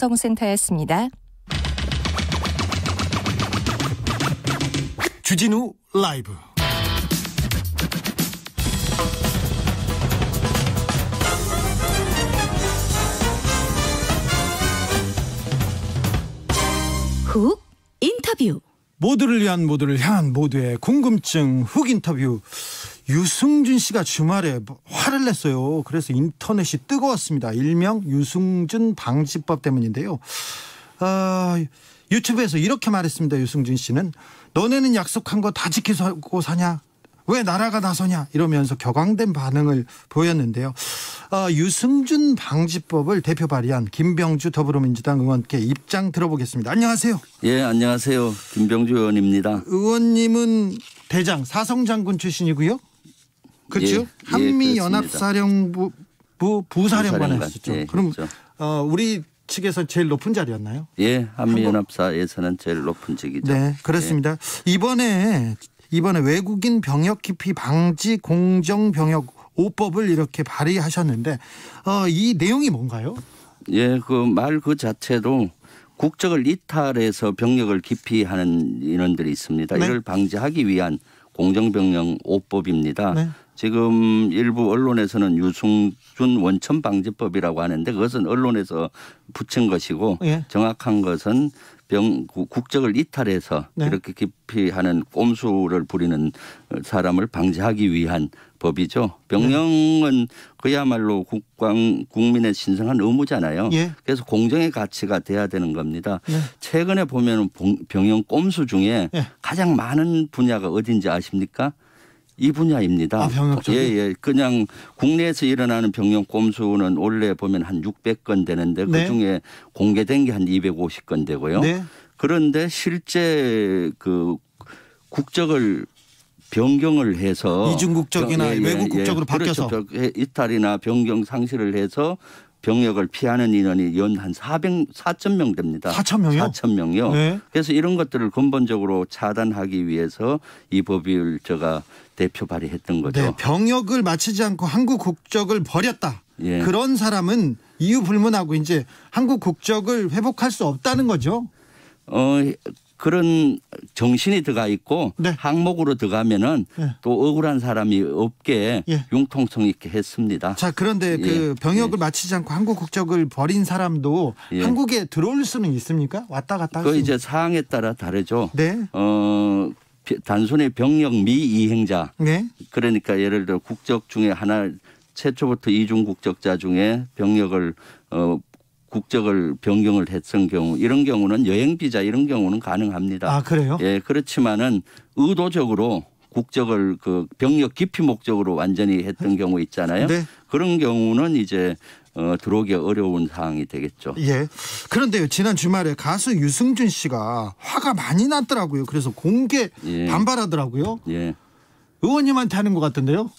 정센터였습니다. 주진우 라이브. 훅 인터뷰. 모두를 위한 모두를 향한 모두의 궁금증 훅 인터뷰. 유승준 씨가 주말에 화를 냈어요. 그래서 인터넷이 뜨거웠습니다. 일명 유승준 방지법 때문인데요. 유튜브에서 이렇게 말했습니다. 유승준 씨는 너네는 약속한 거 다 지키고 사냐? 왜 나라가 나서냐? 이러면서 격앙된 반응을 보였는데요. 유승준 방지법을 대표 발의한 김병주 더불어민주당 의원께 입장 들어보겠습니다. 안녕하세요. 예, 안녕하세요. 김병주 의원입니다. 의원님은 대장 사성장군 출신이고요. 그렇죠? 예, 한미연합사령부 부사령관 하셨죠. 예, 그럼 그렇죠. 우리 측에서 제일 높은 자리였나요? 예, 한미연합사에서는 제일 높은 직이죠. 네, 그렇습니다. 예. 이번에 외국인 병역 기피 방지 공정병역 5법을 이렇게 발의하셨는데 이 내용이 뭔가요? 예, 그 말 그 자체도 국적을 이탈해서 병역을 기피하는 인원들이 있습니다. 네. 이를 방지하기 위한 공정병역 5법입니다. 네. 지금 일부 언론에서는 유승준 원천방지법이라고 하는데 그것은 언론에서 붙인 것이고 예. 정확한 것은 국적을 이탈해서 네. 이렇게 기피하는 꼼수를 부리는 사람을 방지하기 위한 법이죠. 병역은 그야말로 국민의 신성한 의무잖아요. 예. 그래서 공정의 가치가 돼야 되는 겁니다. 네. 최근에 보면 병역 꼼수 중에 예. 가장 많은 분야가 어딘지 아십니까? 이 분야입니다. 병역 쪽이? 예. 그냥 국내에서 일어나는 병역 꼼수는 원래 보면 한 600건 되는데 네. 그중에 공개된 게 한 250건 되고요. 네. 그런데 실제 그 국적을 변경을 해서 이중 국적이나 외국 국적으로 바뀌어서 그렇죠. 이탈이나 변경 상실을 해서 병역을 피하는 인원이 연 한 4,000명 됩니다. 4,000명이요? 4,000명이요. 네. 그래서 이런 것들을 근본적으로 차단하기 위해서 이 법을 제가 대표 발의했던 거죠. 네, 병역을 마치지 않고 한국 국적을 버렸다. 예. 그런 사람은 이유 불문하고 이제 한국 국적을 회복할 수 없다는 거죠. 그런 정신이 들어가 있고 네. 항목으로 들어가면은 네. 또 억울한 사람이 없게 예. 융통성 있게 했습니다. 자, 그런데 그 병역을 마치지 않고 한국 국적을 버린 사람도 예. 한국에 들어올 수는 있습니까? 왔다 갔다 할 그 수 이제 사항에 따라 다르죠. 네. 단순히 병역 미이행자. 네. 그러니까 예를 들어 국적 중에 하나 최초부터 이중 국적자 중에 병역을 국적을 변경을 했던 경우 이런 경우는 여행 비자 이런 경우는 가능합니다. 아, 그래요? 예, 그렇지만은 의도적으로 국적을 그 병역 기피 목적으로 완전히 했던 경우 있잖아요. 네. 그런 경우는 이제 들어오기 어려운 상황이 되겠죠. 예. 그런데요, 지난 주말에 가수 유승준 씨가 화가 많이 났더라고요. 그래서 공개 예. 반발하더라고요. 예. 의원님한테 하는 것 같던데요?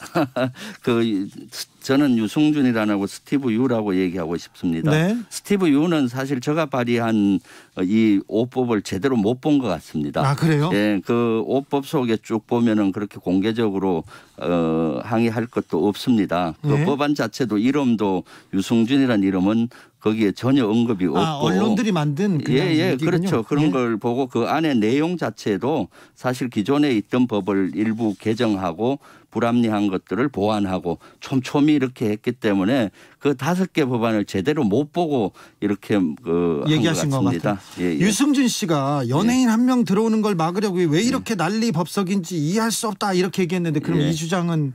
저는 유승준이라고 스티브 유라고 얘기하고 싶습니다. 네. 스티브 유는 사실 제가 발의한 이 5법을 제대로 못 본 것 같습니다. 아, 그래요? 예, 그 5법 속에 쭉 보면은 그렇게 공개적으로 항의할 것도 없습니다. 그 네. 법안 자체도 이름도 유승준이라는 이름은 거기에 전혀 언급이 없고. 언론들이 만든 그냥 예, 얘기군요. 그렇죠. 그런 예. 걸 보고 그 안에 내용 자체도 사실 기존에 있던 법을 일부 개정하고 불합리한 것들을 보완하고 촘촘히 이렇게 했기 때문에 그 5개 법안을 제대로 못 보고 이렇게 얘기하신 것 것 같습니다. 같아요. 예. 유승준 씨가 연예인 한 명 들어오는 걸 막으려고 왜 이렇게 난리 법석인지 이해할 수 없다 이렇게 얘기했는데 그럼 예. 이 주장은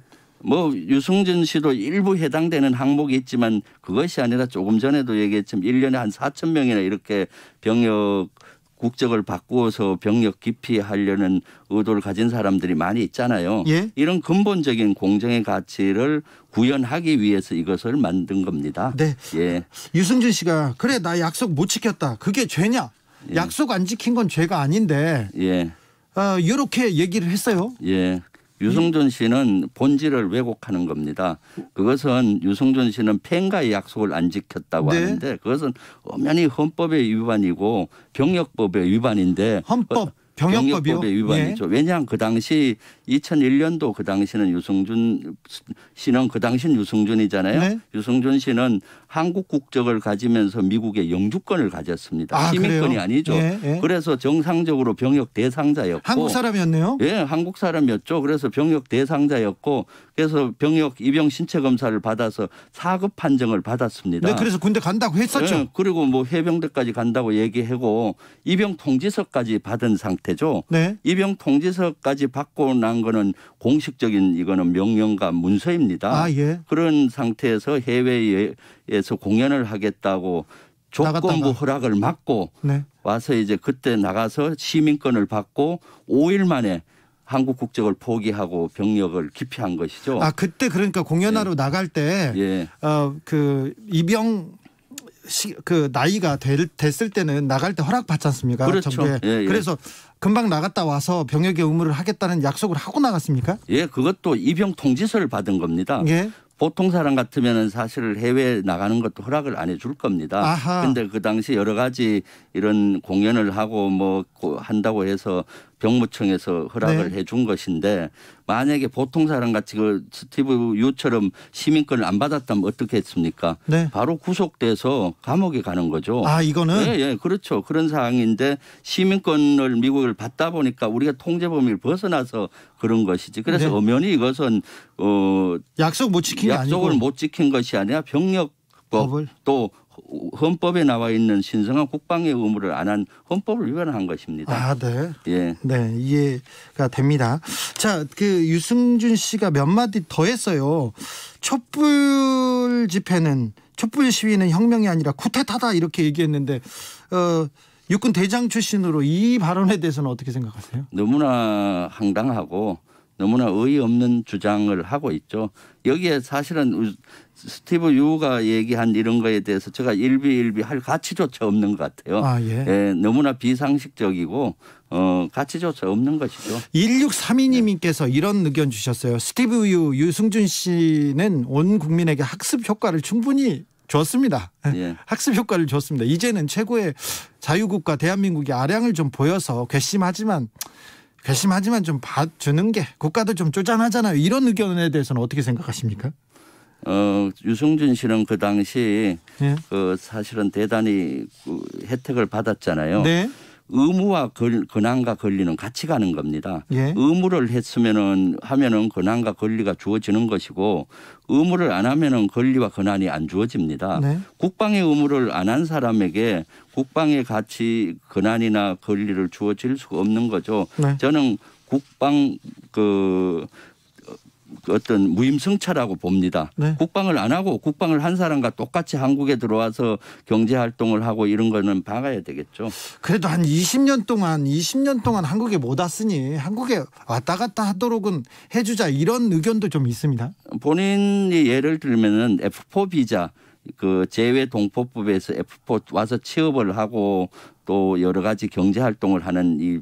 유승준 씨도 일부 해당되는 항목이 있지만 그것이 아니라 조금 전에도 얘기했지만 1년에 한 4,000명이나 이렇게 병역 국적을 바꾸어서 병역 기피하려는 의도를 가진 사람들이 많이 있잖아요. 예? 이런 근본적인 공정의 가치를 구현하기 위해서 이것을 만든 겁니다. 네. 예. 유승준 씨가 그래 나 약속 못 지켰다. 그게 죄냐? 예. 약속 안 지킨 건 죄가 아닌데 예. 이렇게 얘기를 했어요. 예. 유승준 씨는 본질을 왜곡하는 겁니다. 그것은 유승준 씨는 팬과의 약속을 안 지켰다고 네. 하는데 그것은 엄연히 헌법의 위반이고 병역법의 위반인데 헌법 병역법이요? 병역법의 위반이죠. 예. 왜냐하면 그 당시 2001년도 그 당시는 유승준 씨는 그 당시는 유승준이잖아요. 네. 유승준 씨는 한국 국적을 가지면서 미국의 영주권을 가졌습니다. 아, 시민권이 그래요? 아니죠. 예, 예. 그래서 정상적으로 병역 대상자였고 한국 사람이었네요. 예, 한국 사람이었죠. 그래서 병역 대상자였고 그래서 병역 입영 신체 검사를 받아서 4급 판정을 받았습니다. 네, 그래서 군대 간다고 했었죠. 예, 그리고 뭐 해병대까지 간다고 얘기하고 입영 통지서까지 받은 상태죠. 네. 입영 통지서까지 받고 난 거는 공식적인 이거는 명령과 문서입니다. 아, 예. 그런 상태에서 해외에서 공연을 하겠다고 조건부 나갔다가. 허락을 받고 네. 와서 이제 그때 나가서 시민권을 받고 5일 만에 한국 국적을 포기하고 병역을 기피한 것이죠. 아, 그때 그러니까 공연하러 나갈 때 예. 그 입영 그 나이가 됐을 때는 나갈 때 허락 받지 않습니까? 그렇죠. 정부에. 예, 예. 그래서 금방 나갔다 와서 병역의 의무를 하겠다는 약속을 하고 나갔습니까? 예, 그것도 입영 통지서를 받은 겁니다. 예. 보통 사람 같으면은 사실 해외 나가는 것도 허락을 안 해줄 겁니다. 아하. 근데 그 당시 여러 가지 이런 공연을 하고 뭐 한다고 해서 병무청에서 허락을 네. 해준 것인데 만약에 보통 사람 같이 그 스티브 유처럼 시민권을 안 받았다면 어떻게 했습니까? 네. 바로 구속돼서 감옥에 가는 거죠. 아, 이거는 예, 예, 그렇죠. 그런 상황인데 시민권을 미국을 받다 보니까 우리가 통제 범위를 벗어나서 그런 것이지. 그래서 네. 엄연히 이것은 약속 못 지킨 게 약속을 아니고 못 지킨 것이 아니라 병역법 법을. 또 헌법에 나와 있는 신성한 국방의 의무를 안 한 헌법을 위반한 것입니다. 아, 네. 예. 네, 이해가 됩니다. 자, 그 유승준 씨가 몇 마디 더 했어요. 촛불 시위는 혁명이 아니라 쿠데타다 이렇게 얘기했는데 육군 대장 출신으로 이 발언에 대해서는 어떻게 생각하세요? 너무나 황당하고 너무나 어이없는 주장을 하고 있죠. 여기에 사실은 스티브 유가 얘기한 이런 거에 대해서 제가 일비일비 할 가치조차 없는 것 같아요. 아, 예. 예, 너무나 비상식적이고 가치조차 없는 것이죠. 1632님께서 이런 의견 주셨어요. 스티브 유승준 씨는 온 국민에게 학습 효과를 충분히 줬습니다. 예. 학습 효과를 줬습니다. 이제는 최고의 자유국가 대한민국이 아량을 좀 보여서 괘씸하지만 좀 봐주는 게 국가도 좀 쪼잔하잖아요. 이런 의견에 대해서는 어떻게 생각하십니까? 유승준 씨는 그 당시 예. 사실은 대단히 혜택을 받았잖아요. 네. 의무와 권한과 권리는 같이 가는 겁니다. 예. 의무를 하면은 권한과 권리가 주어지는 것이고 의무를 안 하면은 권리와 권한이 안 주어집니다. 네. 국방의 의무를 안 한 사람에게 국방의 가치 권한이나 권리를 주어질 수가 없는 거죠. 네. 저는 국방 어떤 무임승차라고 봅니다. 네. 국방을 안 하고 국방을 한 사람과 똑같이 한국에 들어와서 경제활동을 하고 이런 거는 막아야 되겠죠. 그래도 한 20년 동안 한국에 못 왔으니 한국에 왔다 갔다 하도록은 해주자 이런 의견도 좀 있습니다. 본인이 예를 들면은 F4 비자 그 재외동포법에서 F4 와서 취업을 하고 또 여러 가지 경제활동을 하는 이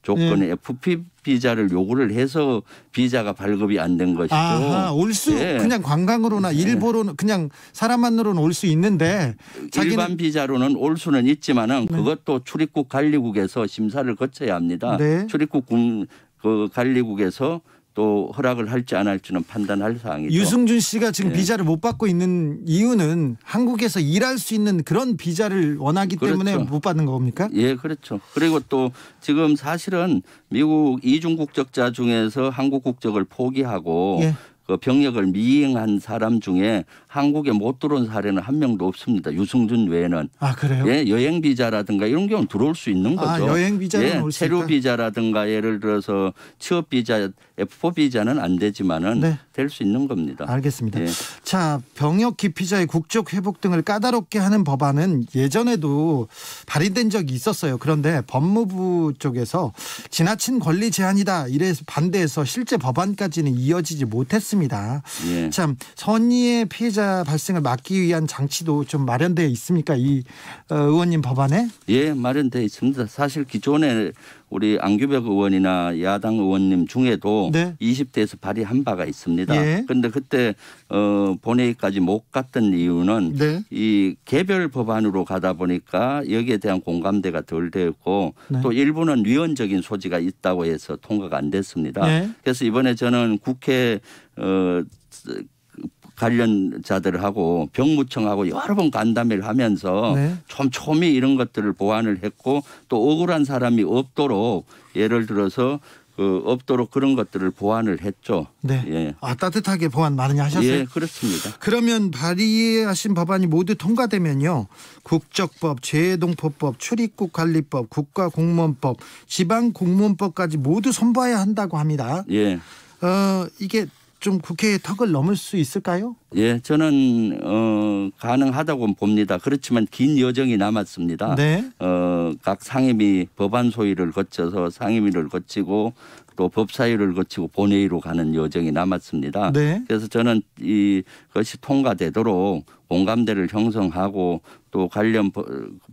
조건에 FP 비자를 요구를 해서 비자가 발급이 안 된 것이죠. 아하, 예. 그냥 관광으로나 일보로는 그냥 사람만으로는 올 수 있는데 일반 비자로는 올 수는 있지만은 그것도 출입국 관리국에서 심사를 거쳐야 합니다. 네. 출입국 그 관리국에서 또 허락을 할지 안 할지는 판단할 사항이죠. 유승준 씨가 지금 예. 비자를 못 받고 있는 이유는 한국에서 일할 수 있는 그런 비자를 원하기 때문에 그렇죠. 못 받는 겁니까? 예, 그렇죠. 그리고 또 지금 사실은 미국 이중 국적자 중에서 한국 국적을 포기하고 예. 그 병역을 미행한 사람 중에 한국에 못 들어온 사례는 한 명도 없습니다. 유승준 외에는. 아, 그래요? 예, 여행 비자라든가 이런 경우는 들어올 수 있는 거죠. 아, 여행 비자는 올 수 있다. 체류 비자라든가 예를 들어서 취업 비자, F4 비자는 안 되지만은 네. 될 수 있는 겁니다. 알겠습니다. 예. 자, 병역 기피자의 국적 회복 등을 까다롭게 하는 법안은 예전에도 발의된 적이 있었어요. 그런데 법무부 쪽에서 지나친 권리 제한이다 이래서 반대해서 실제 법안까지는 이어지지 못했습니다. 예. 참 선의의 피해자 발생을 막기 위한 장치도 좀 마련되어 있습니까? 이 의원님 법안에? 예, 마련되어 있습니다. 사실 기존에 우리 안규백 의원이나 야당 의원님 중에도 가지고 네. 20대에서 발의한 바가 있습니다. 그런데 예. 그때 본회의까지 못 갔던 이유는 네. 이 개별 법안으로 가다 보니까 여기에 대한 공감대가 덜 되었고 네. 또 일부는 위헌적인 소지가 있다고 해서 통과가 안 됐습니다. 네. 그래서 이번에 저는 국회 관련자들하고 병무청하고 여러 번 간담회를 하면서 네. 촘촘히 이런 것들을 보완을 했고 또 억울한 사람이 없도록 예를 들어서 없도록 그런 것들을 보완을 했죠. 네. 예. 따뜻하게 보완 많이 하셨어요? 예, 그렇습니다. 그러면 발의하신 법안이 모두 통과되면요. 국적법, 재해동포법, 출입국관리법, 국가공무원법, 지방공무원법까지 모두 손봐야 한다고 합니다. 예. 이게 좀 국회의 턱을 넘을 수 있을까요? 예, 저는 가능하다고 봅니다. 그렇지만 긴 여정이 남았습니다. 네. 각 상임위 법안 소위를 거쳐서 상임위를 거치고 또 법사위를 거치고 본회의로 가는 여정이 남았습니다. 네. 그래서 저는 이것이 통과되도록 공감대를 형성하고 또 관련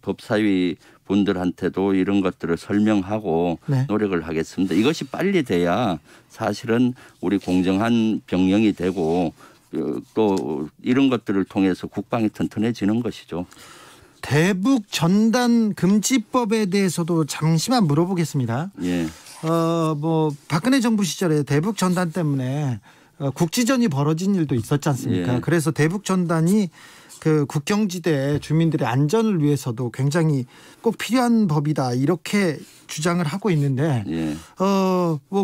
법사위 분들한테도 이런 것들을 설명하고 네. 노력을 하겠습니다. 이것이 빨리 돼야 사실은 우리 공정한 병영이 되고 또 이런 것들을 통해서 국방이 튼튼해지는 것이죠. 대북 전단 금지법에 대해서도 잠시만 물어보겠습니다. 예. 박근혜 정부 시절에 대북 전단 때문에 국지전이 벌어진 일도 있었지 않습니까? 예. 그래서 대북 전단이 그 국경지대 주민들의 안전을 위해서도 굉장히 꼭 필요한 법이다 이렇게 주장을 하고 있는데 예.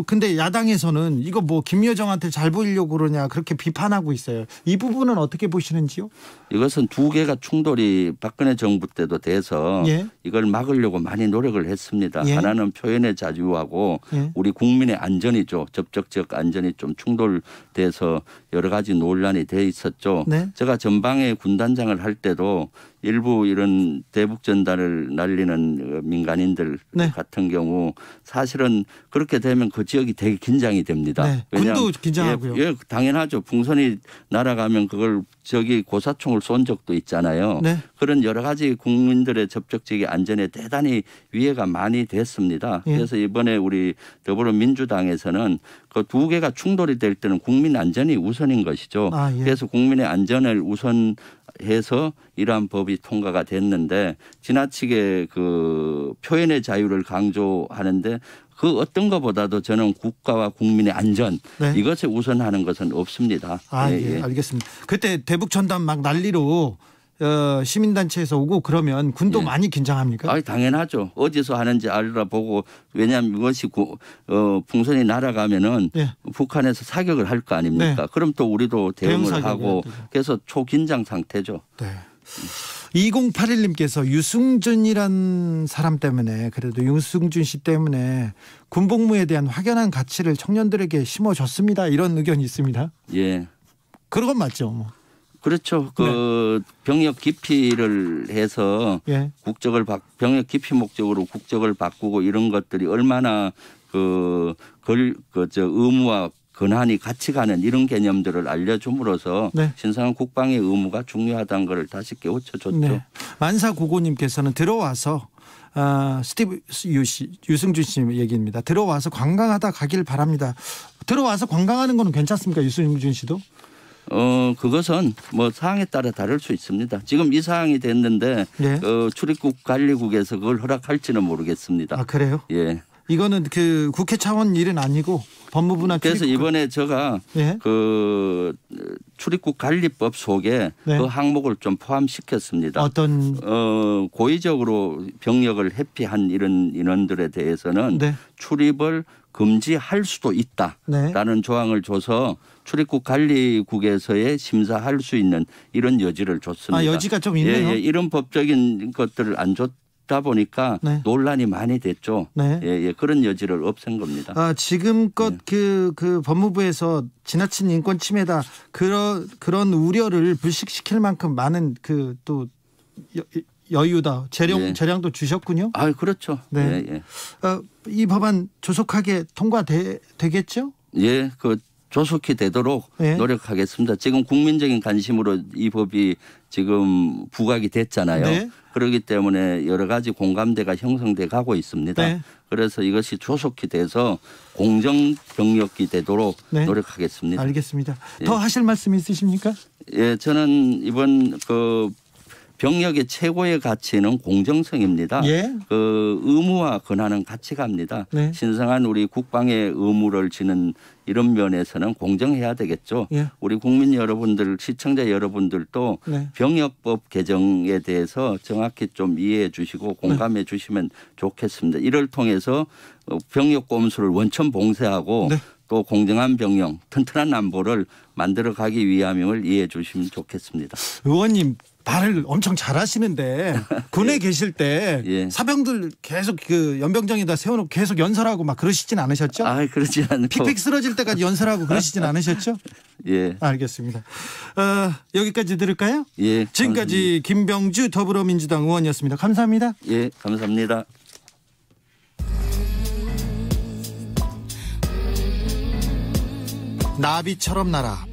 근데 야당에서는 이거 김여정한테 잘 보이려고 그러냐 그렇게 비판하고 있어요. 이 부분은 어떻게 보시는지요? 이것은 두 개가 충돌이 박근혜 정부 때도 돼서 예. 이걸 막으려고 많이 노력을 했습니다. 예. 하나는 표현의 자유하고 예. 우리 국민의 안전이죠. 접촉적 안전이 좀 충돌돼서 여러 가지 논란이 돼 있었죠. 네. 제가 전방에 군단장을 할 때도 일부 이런 대북 전단을 날리는 민간인들 네. 같은 경우 사실은 그렇게 되면 그 지역이 되게 긴장이 됩니다. 네. 군도 긴장하고요. 예, 당연하죠. 풍선이 날아가면 그걸 저기 고사총을 쏜 적도 있잖아요. 네. 그런 여러 가지 국민들의 접촉적인 안전에 대단히 위해가 많이 됐습니다. 예. 그래서 이번에 우리 더불어민주당에서는 그 두 개가 충돌이 될 때는 국민 안전이 우선인 것이죠. 예. 그래서 국민의 안전을 우선해서 이러한 법이 통과가 됐는데 지나치게 그 표현의 자유를 강조하는데 그 어떤 것보다도 저는 국가와 국민의 안전 네. 이것에 우선하는 것은 없습니다. 예, 알겠습니다. 그때 대북 전단 막 난리로 시민단체에서 오고 그러면 군도 예. 많이 긴장합니까? 당연하죠. 어디서 하는지 알아보고 왜냐하면 이것이 풍선이 날아가면은 예. 북한에서 사격을 할 거 아닙니까? 네. 그럼 또 우리도 대응 대응을 사격을 하고 해야 되죠. 그래서 초긴장 상태죠. 네. 2081님께서 유승준이란 사람 때문에 그래도 유승준 씨 때문에 군복무에 대한 확연한 가치를 청년들에게 심어줬습니다. 이런 의견이 있습니다. 예. 그런 건 맞죠. 그렇죠. 병역 기피를 해서 예. 병역 기피 목적으로 국적을 바꾸고 이런 것들이 얼마나 의무와 권한이 같이 가는 이런 개념들을 알려줌으로써 네. 신성한 국방의 의무가 중요하다는 것을 다시 깨우쳐줬죠. 네. 만사고고님께서는 들어와서 유승준 씨 얘기입니다. 들어와서 관광하다 가길 바랍니다. 들어와서 관광하는 건 괜찮습니까? 유승준 씨도? 그것은 사항에 따라 다를 수 있습니다. 지금 이 사항이 됐는데 네. 출입국 관리국에서 그걸 허락할지는 모르겠습니다. 그래요? 예. 이거는 그 국회 차원 일은 아니고 법무부나 그래서 이번에 제가 예. 출입국 관리법 속에 네. 그 항목을 좀 포함시켰습니다. 어떤 고의적으로 병력을 회피한 이런 인원들에 대해서는 네. 출입을 금지할 수도 있다라는 네. 조항을 줘서 출입국 관리국에서의 심사할 수 있는 이런 여지를 줬습니다. 여지가 좀 있네요. 예, 이런 법적인 것들을 안 줬다 보니까 네. 논란이 많이 됐죠. 네. 예, 그런 여지를 없앤 겁니다. 지금껏 그 법무부에서 지나친 인권 침해다 그런 우려를 불식시킬 만큼 많은 또 여유다 재량도 주셨군요. 그렇죠. 네. 예. 이 법안 조속하게 통과되겠죠? 예, 조속히 되도록 네. 노력하겠습니다. 지금 국민적인 관심으로 이 법이 지금 부각이 됐잖아요. 네. 그렇기 때문에 여러 가지 공감대가 형성돼 가고 있습니다. 네. 그래서 이것이 조속히 돼서 공정 병력이 되도록 네. 노력하겠습니다. 알겠습니다. 더 하실 말씀 있으십니까? 예, 저는 이번 병력의 최고의 가치는 공정성입니다. 예. 의무와 권한은 같이 갑니다. 네. 신성한 우리 국방의 의무를 지는 이런 면에서는 공정해야 되겠죠. 예. 우리 국민 여러분들, 시청자 여러분들도 네. 병역법 개정에 대해서 정확히 좀 이해해 주시고 공감해 주시면 좋겠습니다. 이를 통해서 병역 꼼수를 원천 봉쇄하고 네. 또 공정한 병영, 튼튼한 안보를 만들어 가기 위함을 이해해 주시면 좋겠습니다. 의원님 말을 엄청 잘하시는데 군에 계실 때 예. 사병들 계속 그 연병장에다 세워놓고 계속 연설하고 막 그러시진 않으셨죠? 아, 그렇지 않고. 픽픽 쓰러질 때까지 연설하고 그러시진 않으셨죠? 예. 알겠습니다. 여기까지 들을까요? 예. 지금까지 김병주 더불어민주당 의원이었습니다. 감사합니다. 예, 감사합니다. 나비처럼 날아